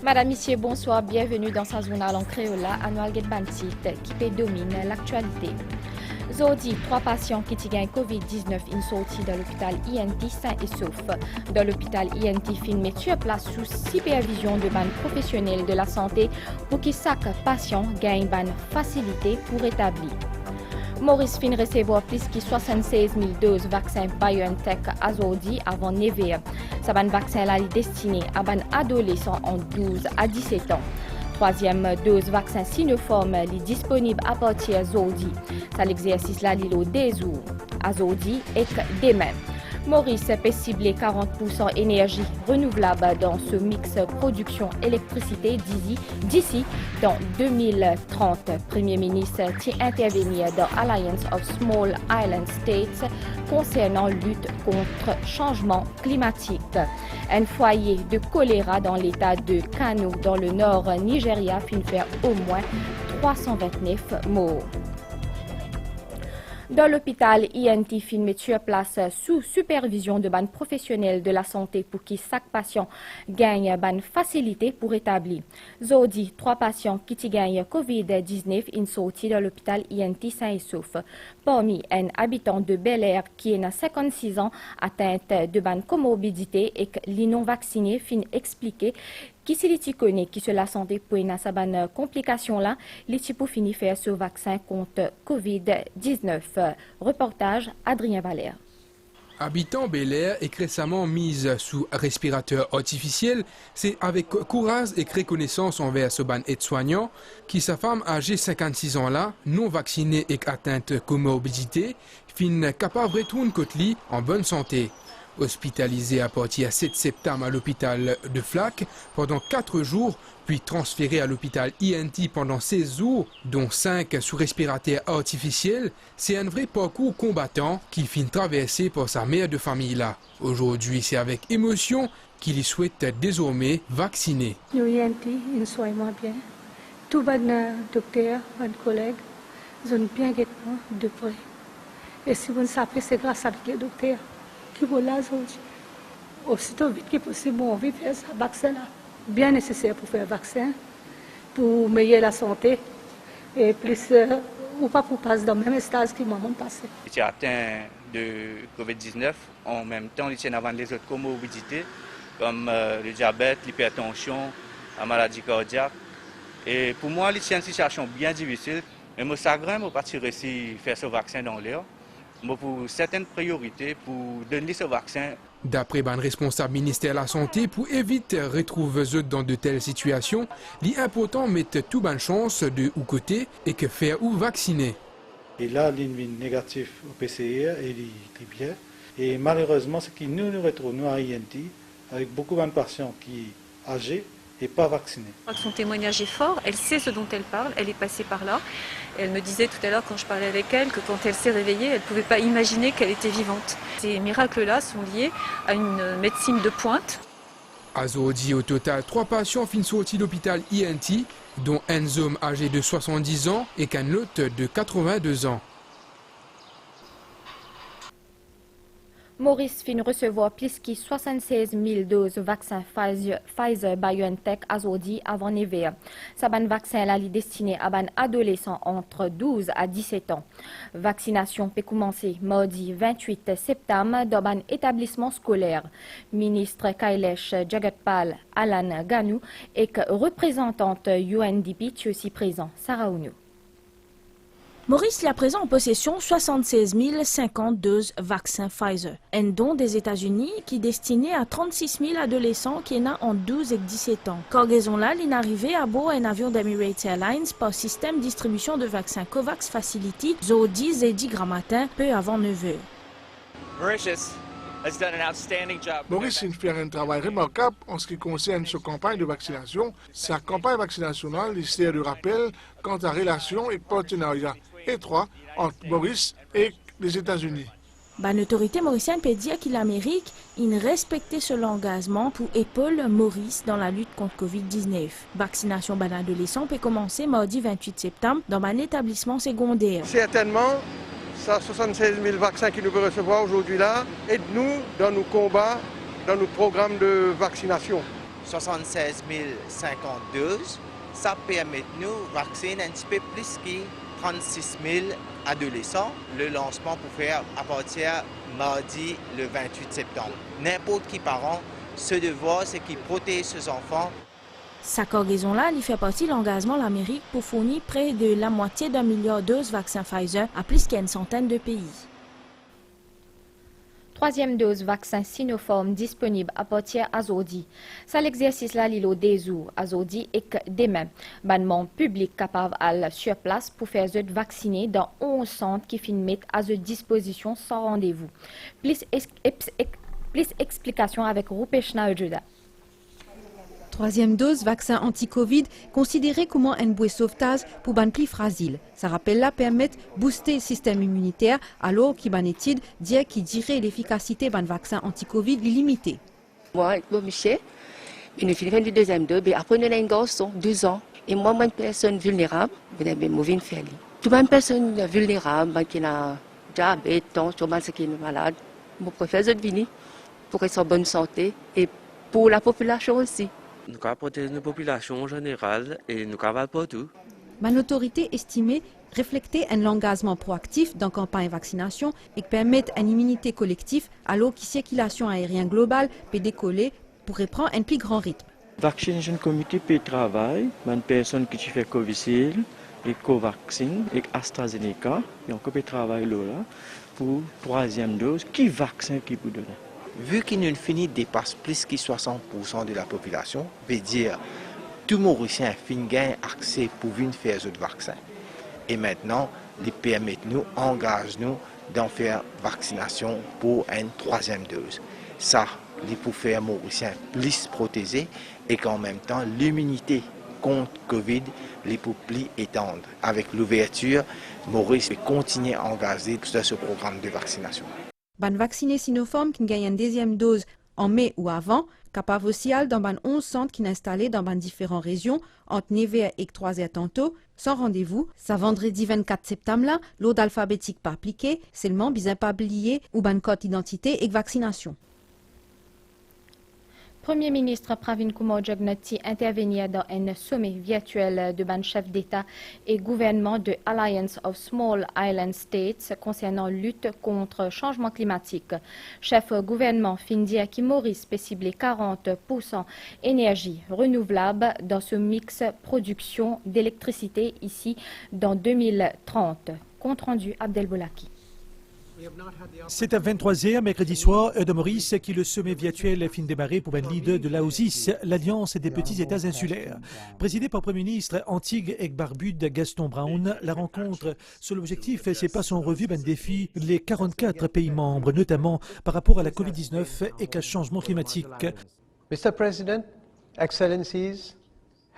Madame, Monsieur, bonsoir, bienvenue dans sa journal en créole, Annual Get Bantit, qui domine l'actualité. Zodi, 3 patients qui gagnent Covid-19 in sorti de l'hôpital INT sain et sauf. Dans l'hôpital INT fin sur place sous supervision de ban professionnels de la santé pour que chaque patient gagne ban facilité pour établir. Maurice fin recevoir plus que 76 000 doses vaccins BioNTech à Zodi avant Neve. Ce vaccin là est destiné à ban adolescents en 12 à 17 ans. Troisième dose vaccin Sinopharm est disponible à partir d'aujourd'hui. Ça l'exercice là l'île des jours à aujourd'hui et demain. Maurice peut cibler 40% énergie renouvelable dans ce mix production électricité d'ici dans 2030. Premier ministre qui intervenir dans Alliance of Small Island States concernant lutte contre changement climatique. Un foyer de choléra dans l'état de Kano dans le nord Nigeria finit faire au moins 329 morts. Dans l'hôpital INT fin met sur place sous supervision de ban professionnels de la santé pour que chaque patient gagne ban facilité pour établir. Zodi, 3 patients qui gagnent Covid-19 in sorti dans l'hôpital INT sain et sauf. Parmi un habitant de Bel Air qui est à 56 ans atteinte de ban comorbidité et les non vaccinés fin expliquer qui s'il connaît qui se la santé pour une saban complication là, les types finit faire ce vaccin contre Covid-19. Reportage Adrien Valère. Habitant Bel Air et récemment mise sous respirateur artificiel, c'est avec courage et reconnaissance envers ce ban aide-soignant qui sa femme âgée 56 ans là, non vaccinée et atteinte comorbidité, fin capable de retourner côté en bonne santé. Hospitalisé à partir de 7 septembre à l'hôpital de Flac pendant 4 jours, puis transféré à l'hôpital INT pendant 16 jours, dont 5 sous respirateur artificiel, c'est un vrai parcours combattant qu'il finit traversé par sa mère de famille là. Aujourd'hui, c'est avec émotion qu'il y souhaite désormais vacciner. Nous INT, ils soient bien. Tous les docteurs, les collègues, ils ont bien guetté de près. Et si vous ne savez, c'est grâce à les docteurs qui vont là aujourd'hui. Aussitôt vite que possible, on veut faire ce vaccin-là. Bien nécessaire pour faire un vaccin, pour meilleure la santé, et plus, ou pas pour passer dans le même stade que maman passé. Il est atteint de Covid-19, en même temps, il tient avant les autres comorbidités, comme le diabète, l'hypertension, la maladie cardiaque. Et pour moi, il tient une situation bien difficile. Mais je suis heureux de partir ici faire ce vaccin dans l'air. Pour certaines priorités, pour donner ce vaccin. D'après le responsable ministère de la Santé, pour éviter de retrouver dans de telles situations, il est important de mettre toute bonne chance de ou côté et que faire ou vacciner. Et là, l'INVIN négatif au PCR, il est bien. Et malheureusement, c'est que nous retrouvons à INT avec beaucoup de patients qui sont âgés et pas vaccinés. Son témoignage est fort, elle sait ce dont elle parle, elle est passée par là. Elle me disait tout à l'heure quand je parlais avec elle que quand elle s'est réveillée, elle ne pouvait pas imaginer qu'elle était vivante. Ces miracles-là sont liés à une médecine de pointe. À Zodi, au total, 3 patients finissent sortis de l'hôpital INT, dont un homme âgé de 70 ans et qu'un autre de 82 ans. Maurice fin recevoir plus que 76 000 doses vaccin Pfizer BioNTech à Zodi avant Neve. Ce vaccin là est destiné à ban adolescents entre 12 à 17 ans. Vaccination peut commencer mardi 28 septembre dans un établissement scolaire. Ministre Kailesh Jagatpal Alan Ganou et représentante UNDP est aussi présent. Sarah Ounou. Maurice est à présent en possession 76 050 doses vaccins Pfizer, un don des États-Unis qui est destiné à 36 000 adolescents qui sont en 12 et 17 ans. Cargaison là, il est arrivé à bord d'un avion d'Emirates Airlines par système distribution de vaccins COVAX Facility, Zodi Zedi Gramatin, peu avant 9 h. Maurice fait un travail remarquable en ce qui concerne sa campagne de vaccination. Sa campagne vaccinationnelle sert de rappel quant à relation et partenariat étroit entre Maurice et les États-Unis. L'autorité mauricienne peut dire que l'Amérique a respecté ce engagement pour épauler Maurice dans la lutte contre Covid-19. Vaccination ban adolescent peut commencer mardi 28 septembre dans un établissement secondaire. Certainement, ça 76 000 vaccins que nous pouvons recevoir aujourd'hui là, aide-nous dans nos combats, dans nos programmes de vaccination. 76 052. Ça permet de nous vacciner un petit peu plus que 36 000 adolescents. Le lancement pour faire à partir mardi le 28 septembre. N'importe qui parent, ce devoir, c'est qu'il protège ses enfants. Cette cargaison-là, il fait partie de l'engagement de l'Amérique pour fournir près de la moitié d'1 milliard de doses vaccins Pfizer à plus qu'une centaine de pays. Troisième dose vaccin Sinopharm disponible à partir d'aujourd'hui. C'est l'exercice là l'îlot des jours aujourd'hui et que demain. Bannement public capable à sur place pour faire se vacciner dans 11 centres qui finissent à sa disposition sans rendez-vous. Plus explications avec Rupesh Naojuda. Troisième dose vaccin anti-Covid considéré comme un bouée sauvetage pour ban plus fragile. Ça rappelle là permettre booster le système immunitaire alors qu'il ban étude dit qui dirait l'efficacité ban vaccin anti-Covid est limitée. Moi, monsieur, une fille du deuxième dose, après on a un garçon 2 ans et moi une personne vulnérable, vous avez mauvais faire. Toute une personne vulnérable qui a diabète, tension, qui est malade, je préfère venir pour être en bonne santé et pour la population aussi. Nous avons protéger la population en général et nous avons pas tout. Mon autorité estimée refléter un engagement proactif dans la campagne de vaccination et permettre une immunité collective alors que la circulation aérienne globale peut décoller pour reprendre un plus grand rythme. Vaccination comité peut travailler, une personne qui fait Covishield et Covaxin et AstraZeneca, et on peut travailler là pour troisième dose, qui vaccin qui peut donner. Vu qu'une finit dépasse plus que 60% de la population, veut dire tout Mauricien gagne accès pour venir faire ce vaccin. Et maintenant, ils permettent nous, engagent nous d'en faire vaccination pour une troisième dose. Ça, ils pour faire Mauricien plus protégé et qu'en même temps, l'immunité contre Covid, les pour plus étendre. Avec l'ouverture, Maurice peut continuer à engager sur ce programme de vaccination. Ban vacciné Sinopharm qui gagne une deuxième dose en mai ou avant, capable aussi dans ban 11 centres qui sont installés dans ban différentes régions, entre Nevers et 3h tantôt, sans rendez-vous. Ça vendredi 24 septembre là, l'ordre alphabétique pas appliqué, seulement bien pas oublié ou ban code d'identité et vaccination. Premier ministre Pravin Kumar Jugnauth intervenir dans un sommet virtuel de ban chef d'État et gouvernement de Alliance of Small Island States concernant lutte contre changement climatique. Chef gouvernement fin dire que Maurice peut cibler 40% énergie renouvelable dans ce mix production d'électricité ici dans 2030. Compte rendu Abdel Boulaki. C'est à 23h, mercredi soir, heure de Maurice, qui le sommet virtuel fin démarré pour un leader de l'AOSIS, l'Alliance des petits États insulaires. Présidé par le Premier ministre Antigua et Barbude Gaston Brown, la rencontre, sur l'objectif, c'est pas son revue d'un défi les 44 pays membres, notamment par rapport à la Covid-19 et qu'à changement climatique. Mr. President, Excellencies,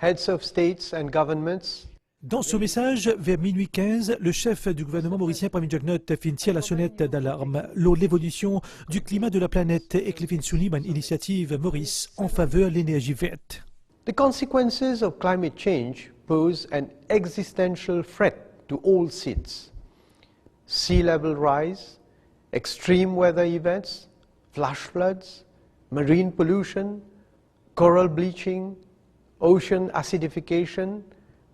Heads of States and Governments, dans ce message, vers minuit 15, le chef du gouvernement mauricien Pravin Jugnauth fin tire la sonnette d'alarme lors de l'évolution du climat de la planète et qu'il fin souligner une initiative Maurice en faveur de l'énergie verte. The consequences of climate change pose an existential threat to all seats. Sea level rise, extreme weather events, flash floods, marine pollution, coral bleaching, ocean acidification,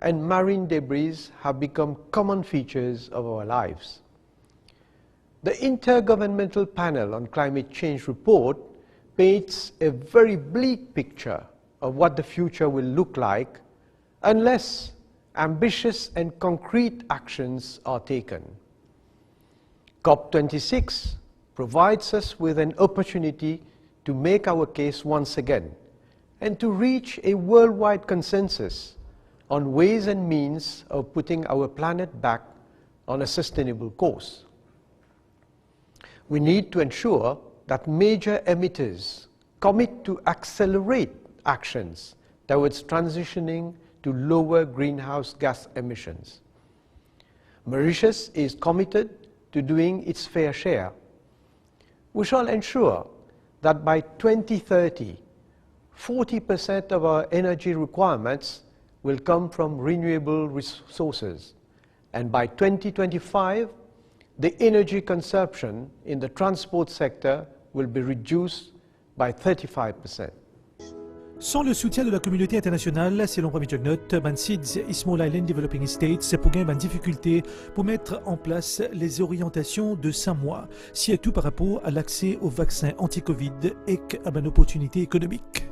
and marine debris have become common features of our lives. The Intergovernmental Panel on Climate Change report paints a very bleak picture of what the future will look like unless ambitious and concrete actions are taken. COP26 provides us with an opportunity to make our case once again and to reach a worldwide consensus on ways and means of putting our planet back on a sustainable course. We need to ensure that major emitters commit to accelerate actions towards transitioning to lower greenhouse gas emissions. Mauritius is committed to doing its fair share. We shall ensure that by 2030, 40% of our energy requirements will come from renewable resources. And by 2025, the energy consumption in the transport sector will be reduced by 35%. Sans le soutien de la communauté internationale, selon Premier Jagnot, SIDS et Small Island Developing States pour gagner une difficulté pour mettre en place les orientations de 5 mois, si tout par rapport à l'accès aux vaccins anti-Covid et à une opportunité économique.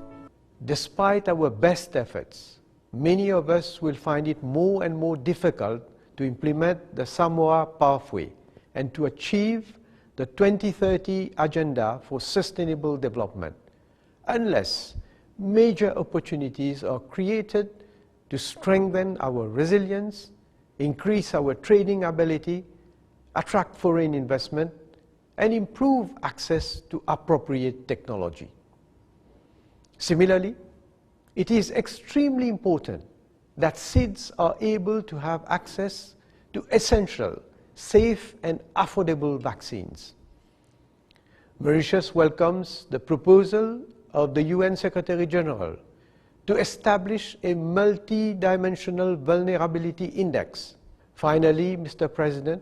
Despite our best efforts, many of us will find it more and more difficult to implement the Samoa pathway and to achieve the 2030 Agenda for Sustainable Development, unless major opportunities are created to strengthen our resilience, increase our trading ability, attract foreign investment, and improve access to appropriate technology. Similarly, it is extremely important that SIDS are able to have access to essential, safe and affordable vaccines. Mauritius welcomes the proposal of the UN Secretary General to establish a multi-dimensional vulnerability index. Finally, Mr. President,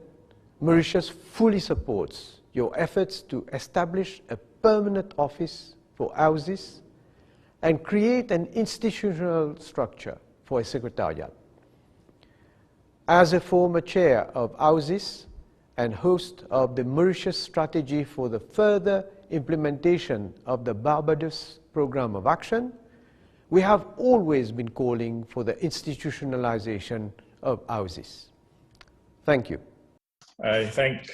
Mauritius fully supports your efforts to establish a permanent office for AUSIS and create an institutional structure for a secretariat. As a former chair of AUSIS and host of the Mauritius Strategy for the Further Implementation of the Barbados Programme of Action, we have always been calling for the institutionalization of AUSIS. Thank you. I thank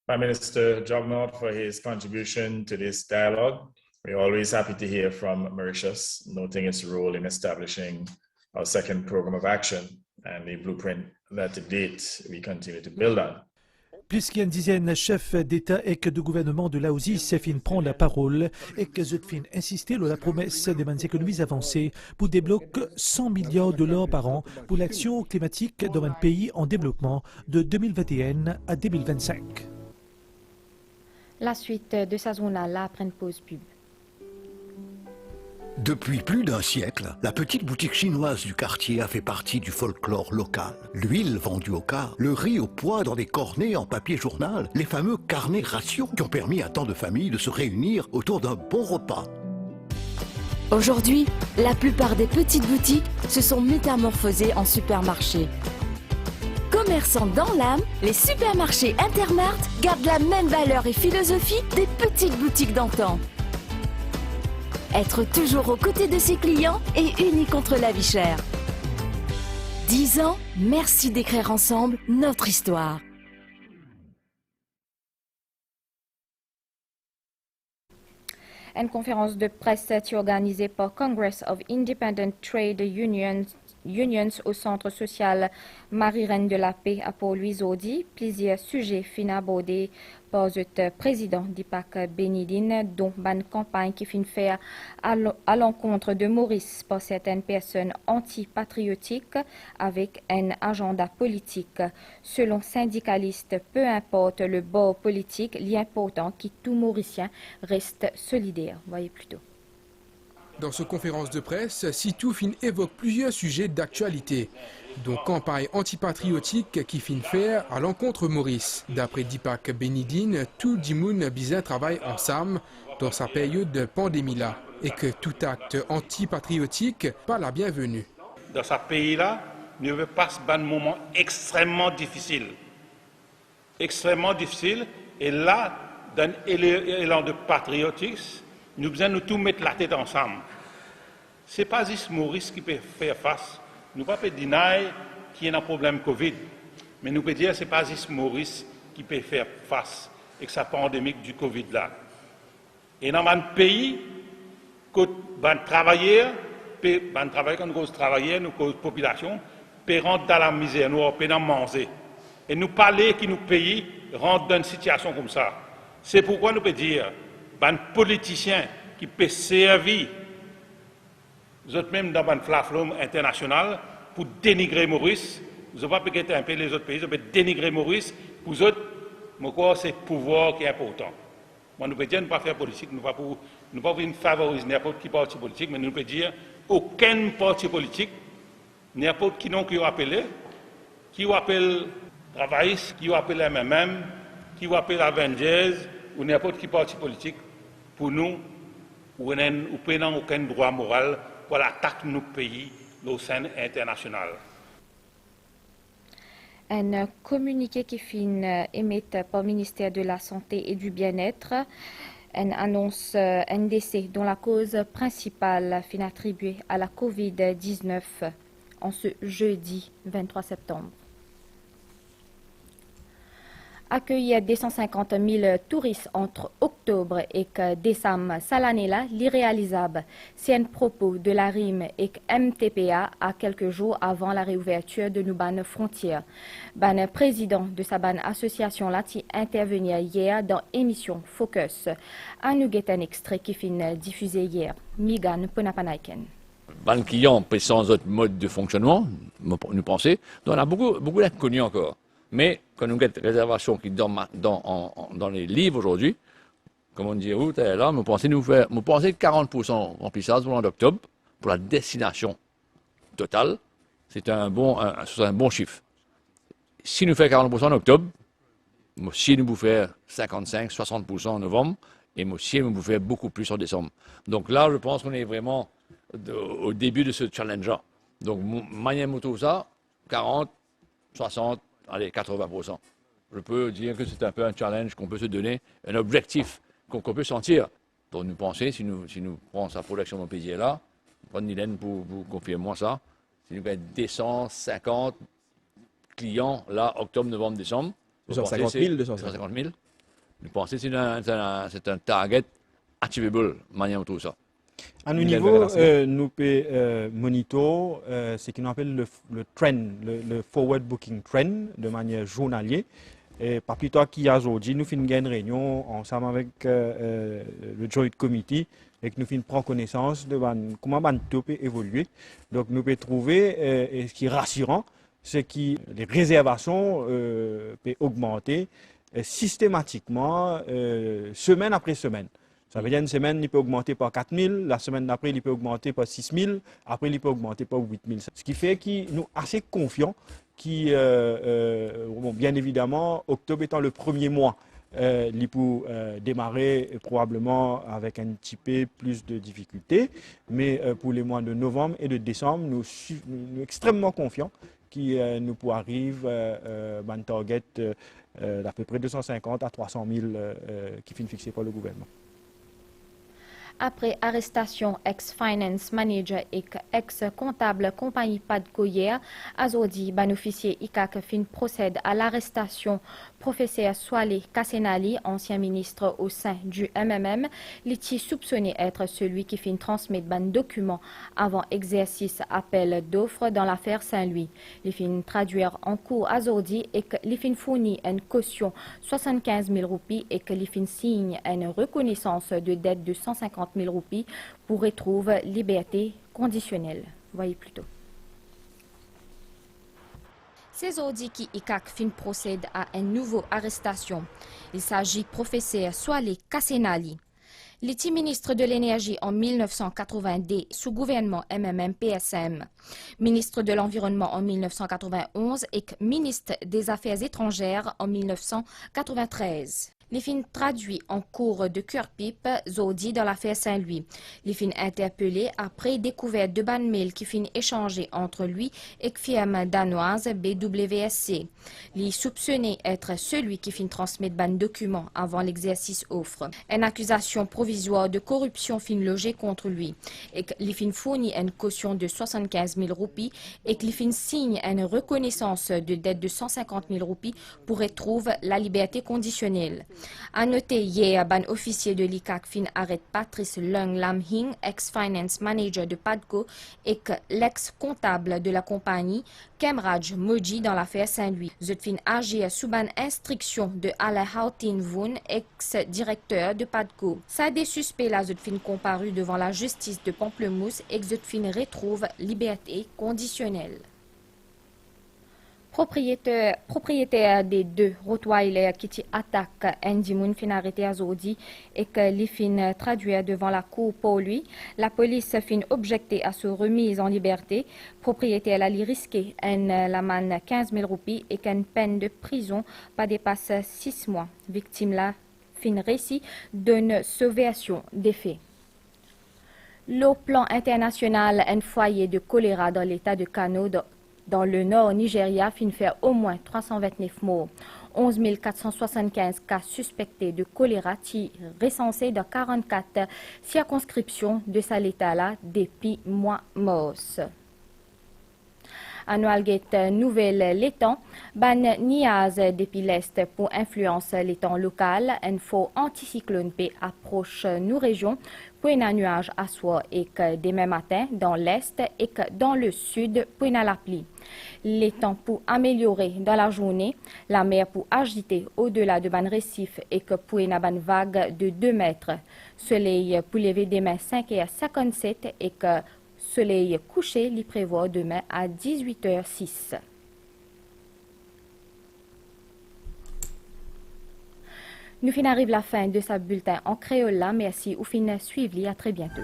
Prime Minister Jagnot for his contribution to this dialogue. We're always happy to hear from Mauritius, noting its role in establishing our second program of action and the blueprint that to date we continue to build on. Plus qu'une dizaine de chefs d'État et de gouvernement de l'AUSIS fin prend la parole et que je fin insister sur la promesse des économies avancées pour débloquer 100 milliards de dollars par an pour l'action climatique dans un pays en développement de 2021 à 2025. La suite de sa zone-là après une pause pub. Depuis plus d'un siècle, la petite boutique chinoise du quartier a fait partie du folklore local. L'huile vendue au quart, le riz au pois dans des cornets en papier journal, les fameux carnets rations qui ont permis à tant de familles de se réunir autour d'un bon repas. Aujourd'hui, la plupart des petites boutiques se sont métamorphosées en supermarchés. Commerçants dans l'âme, les supermarchés Intermart gardent la même valeur et philosophie des petites boutiques d'antan. Être toujours aux côtés de ses clients et unis contre la vie chère. 10 ans, merci d'écrire ensemble notre histoire. Une conférence de presse organisée par Congress of Independent Trade Unions au centre social Marie-Reine de la Paix à Port-Louis. Plusieurs sujets fin abordés par le président d'IPAC Benidine, dont une campagne qui fin faire à l'encontre de Maurice par certaines personnes antipatriotiques avec un agenda politique. Selon syndicalistes, peu importe le bord politique, l'important que tout Mauricien reste solidaire. Voyez plutôt. Dans cette conférence de presse, Sitou fin évoque plusieurs sujets d'actualité, dont campagne antipatriotique qui fin faire à l'encontre Maurice. D'après Dipak Benidine, tout Dimoun Bizin travaille ensemble dans sa période de pandémie-là et que tout acte antipatriotique pas la bienvenue. Dans ce pays-là, nous passons un moment extrêmement difficile. Extrêmement difficile. Et là, dans l'élan de patriotisme, nous devons nous tous mettre la tête ensemble. Ce n'est pas juste Maurice qui peut faire face. Nous ne pouvons pas dire qu'il y a un problème Covid, mais nous pouvons dire que ce n'est pas juste Maurice qui peut faire face avec sa pandémie du Covid-là. Et dans un pays, quand les travailleurs, quand nous travailleurs, nos populations, peuvent rentrer dans la misère, nous peuvent manger. Et nous parler que nos pays rentrent dans une situation comme ça. C'est pourquoi nous pouvons dire un politicien qui peut servir même dans un flaflum international pour dénigrer Maurice. Vous n'avez pas peut-être un peu les autres pays, vous pouvez dénigrer Maurice. Pour eux, c'est le pouvoir qui est important. Moi, nous pouvons dire ne pas faire politique, nous ne pouvons pas favoriser n'importe qui parti politique, mais nous pouvons dire aucun parti politique, n'importe qui non qui appelé, qui appelle travaillistes, qui appelle MMM, qui appelle Avengers, ou n'importe qui parti politique, pour nous, ou n'a aucun droit moral pour l'attaquer nos pays au sein international. Un communiqué qui finit émis par le ministère de la Santé et du Bien-être, une annonce un décès dont la cause principale finit attribuée à la COVID-19 en ce jeudi 23 septembre. Accueillir 250 000 touristes entre octobre et décembre cette année-là, l'irréalisable. C'est un propos de la RIM et MTPA à quelques jours avant la réouverture de nos frontières. Le président de sa association là qui intervenir hier dans l'émission Focus. À nous guetter un extrait qui finit diffusé hier. Migan Ponapanaiken. Les clients sans autre mode de fonctionnement, nous pensons, on a beaucoup d'inconnus encore. Mais quand nous avons des réservations qui dorment dans les livres aujourd'hui, comme on dit, là, nous pensons 40% remplissage pour le mois d'octobre pour la destination totale. C'est un bon chiffre. Si nous faisons 40% en octobre, si nous pouvons faire 55-60% en novembre, et si nous pouvons faire beaucoup plus en décembre. Donc là, je pense qu'on est vraiment au début de ce challenge-là. Donc, manière moto ça, 40, 60, allez, 80%. Je peux dire que c'est un peu un challenge qu'on peut se donner, un objectif qu'on peut sentir. Donc nous pensons, si nous prenons sa production dans pays là, prenez Nylène pour confirmer moi ça, si nous avons 250 clients là, octobre, novembre, décembre, 250 000. Nous pensons que c'est un target achievable, manière tout ça. À nos niveaux, nous pouvons monitorer ce qu'on appelle le trend, le forward booking trend de manière journalière. Et pas plus tard qu'aujourd'hui, nous faisons une réunion ensemble avec le Joint Committee et que nous faisons prendre connaissance de comment tout peut évoluer. Donc nous pouvons trouver, et ce qui est rassurant, c'est que les réservations peuvent augmenter systématiquement, semaine après semaine. Ça veut dire une semaine, il peut augmenter par 4 000, la semaine d'après, il peut augmenter par 6 000, après, il peut augmenter par 8 000. Ce qui fait que nous sommes assez confiants, bien évidemment, octobre étant le premier mois, il peut démarrer probablement avec un petit peu plus de difficultés, mais pour les mois de novembre et de décembre, nous sommes extrêmement confiants que nous pourrons arriver à un target d'à peu près 250 à 300 000 qui finit fixé par le gouvernement. Après arrestation ex-finance manager et ex-comptable compagnie Padco hier, Azodi, officier ICAC fin procède à l'arrestation professeur Swale Kassenali, ancien ministre au sein du MMM, l'était soupçonné être celui qui fin transmettre ban document avant exercice appel d'offres dans l'affaire Saint-Louis. Il fin traduire en cours Azodi et qu'il fin fournit une caution 75 000 roupies et qu'il fin signe une reconnaissance de dette de 150 000 roupies pour retrouver liberté conditionnelle. Voyez plutôt. C'est aujourd'hui qu'ICAC fin procède à une nouvelle arrestation. Il s'agit du professeur Swale Kassenali. Il était ministre de l'Énergie en 1982 sous gouvernement MMM-PSM, ministre de l'Environnement en 1991 et ministre des Affaires étrangères en 1993. Les fins traduits en cours de cure-pipe Zodi dans l'affaire Saint-Louis. Les fins interpellés après découverte de ban mail qui fin échangé entre lui et firme danoise BWSC. Les soupçonnés être celui qui fin transmettre ban document avant l'exercice offre. Une accusation provisoire de corruption fin logée contre lui et que les fin fournit une caution de 75 000 roupies et que les fin signe une reconnaissance de dette de 150 000 roupies pour retrouver la liberté conditionnelle. À noter hier, ban officier de l'ICAC fin arrête Patrice Leung Lam Hing, ex-finance manager de Padco, et que l'ex-comptable de la compagnie, Kemraj Moji, dans l'affaire Saint-Louis. Zut fin agir sous ban instruction de Alahautin Voon, ex-directeur de Padco. Ça des suspects là, zut fin comparu devant la justice de Pamplemousse et zut fin retrouve liberté conditionnelle. Propriétaire des deux Rottweiler qui attaquent Andy Moon fin arrêté à Zodi et que les fin traduire devant la cour pour lui. La police fin objecté à sa remise en liberté. Propriétaire a risqué la manne 15 000 roupies et qu'une peine de prison pas dépasse 6 mois. Victime là fin récit d'une sauvetation des faits. Le plan international, un foyer de choléra dans l'état de Kano, dans le nord Nigeria, finit faire au moins 329 morts. 11 475 cas suspectés de choléra recensés dans 44 circonscriptions de cet état-là depuis mois mars. Annualgate nouvelle l'étang, ban niaz depuis l'est pour influence l'étang local, info anticyclone P approche nous régions pour un nuage à soir et que demain matin dans l'est et que dans le sud pour la pluie. L'étang pour améliorer dans la journée, la mer pour agiter au-delà de ban récif et que pour une ban vague de 2 mètres. Soleil pour lever demain 5h57 et que soleil couché l'y prévoit demain à 18h06. Nous arrive la fin de ce bulletin en créole là. Merci ou fin suivi. À très bientôt.